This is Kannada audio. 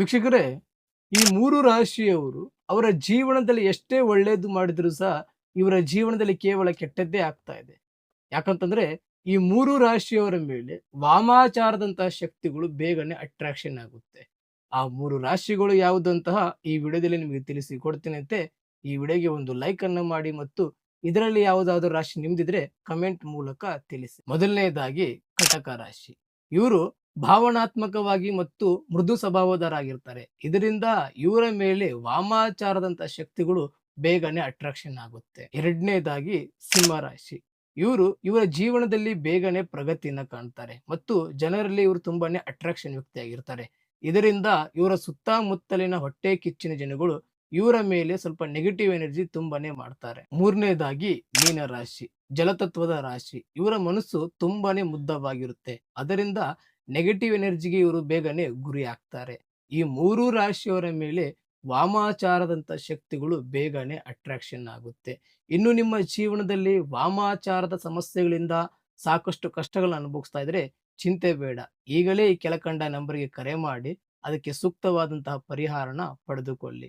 ವೀಕ್ಷಕರೇ, ಈ 3 ರಾಶಿಯವರು ಅವರ ಜೀವನದಲ್ಲಿ ಎಷ್ಟೇ ಒಳ್ಳೆಯದು ಮಾಡಿದರೂ ಸಹ ಇವರ ಜೀವನದಲ್ಲಿ ಕೇವಲ ಕೆಟ್ಟದ್ದೇ ಆಗ್ತಾ ಇದೆ. ಯಾಕಂತಂದ್ರೆ ಈ 3 ರಾಶಿಯವರ ಮೇಲೆ ವಾಮಾಚಾರದಂತಹ ಶಕ್ತಿಗಳು ಬೇಗನೆ ಅಟ್ರಾಕ್ಷನ್ ಆಗುತ್ತೆ. ಆ 3 ರಾಶಿಗಳು ಯಾವುದಂತಹ ಈ ವಿಡಿಯೋದಲ್ಲಿ ನಿಮಗೆ ತಿಳಿಸಿ ಕೊಡ್ತೇನಂತೆ. ಈ ವಿಡಿಯೋಗೆ ಒಂದು ಲೈಕ್ ಅನ್ನು ಮಾಡಿ ಮತ್ತು ಇದರಲ್ಲಿ ಯಾವುದಾದರೂ ರಾಶಿ ನಿಮ್ದಿದ್ರೆ ಕಮೆಂಟ್ ಮೂಲಕ ತಿಳಿಸಿ. ಮೊದಲನೆಯದಾಗಿ ಕಟಕ ರಾಶಿ. ಇವರು ಭಾವನಾತ್ಮಕವಾಗಿ ಮತ್ತು ಮೃದು ಸ್ವಭಾವದವರಾಗಿರ್ತಾರೆ. ಇದರಿಂದ ಇವರ ಮೇಲೆ ವಾಮಾಚಾರದಂತ ಶಕ್ತಿಗಳು ಬೇಗನೆ ಅಟ್ರಾಕ್ಷನ್ ಆಗುತ್ತೆ. ಎರಡನೇದಾಗಿ ಸಿಂಹ ರಾಶಿ. ಇವರ ಜೀವನದಲ್ಲಿ ಬೇಗನೆ ಪ್ರಗತಿಯನ್ನ ಕಾಣ್ತಾರೆ ಮತ್ತು ಜನರಲ್ಲಿ ಇವರು ತುಂಬಾನೇ ಅಟ್ರಾಕ್ಷನ್ ವ್ಯಕ್ತಿಯಾಗಿರ್ತಾರೆ. ಇದರಿಂದ ಇವರ ಸುತ್ತಮುತ್ತಲಿನ ಹೊಟ್ಟೆ ಕಿಚ್ಚಿನ ಜನಗಳು ಇವರ ಮೇಲೆ ಸ್ವಲ್ಪ ನೆಗೆಟಿವ್ ಎನರ್ಜಿ ತುಂಬಾನೇ ಮಾಡ್ತಾರೆ. ಮೂರನೇದಾಗಿ ಮೀನ ರಾಶಿ, ಜಲತತ್ವದ ರಾಶಿ. ಇವರ ಮನಸ್ಸು ತುಂಬಾನೇ ಮುದ್ದವಾಗಿರುತ್ತೆ. ಅದರಿಂದ ನೆಗೆಟಿವ್ ಎನರ್ಜಿಗೆ ಇವರು ಬೇಗನೆ ಗುರಿ ಆಗ್ತಾರೆ. ಈ 3 ರಾಶಿಯವರ ಮೇಲೆ ವಾಮಾಚಾರದಂತ ಶಕ್ತಿಗಳು ಬೇಗನೆ ಅಟ್ರಾಕ್ಷನ್ ಆಗುತ್ತೆ. ಇನ್ನು ನಿಮ್ಮ ಜೀವನದಲ್ಲಿ ವಾಮಾಚಾರದ ಸಮಸ್ಯೆಗಳಿಂದ ಸಾಕಷ್ಟು ಕಷ್ಟಗಳನ್ನ ಅನುಭವಿಸ್ತಾ ಇದ್ರೆ ಚಿಂತೆ ಬೇಡ. ಈಗಲೇ ಈ ಕೆಳಕಂಡ ನಂಬರ್ಗೆ ಕರೆ ಮಾಡಿ ಅದಕ್ಕೆ ಸೂಕ್ತವಾದಂತಹ ಪರಿಹಾರನ ಪಡೆದುಕೊಳ್ಳಿ.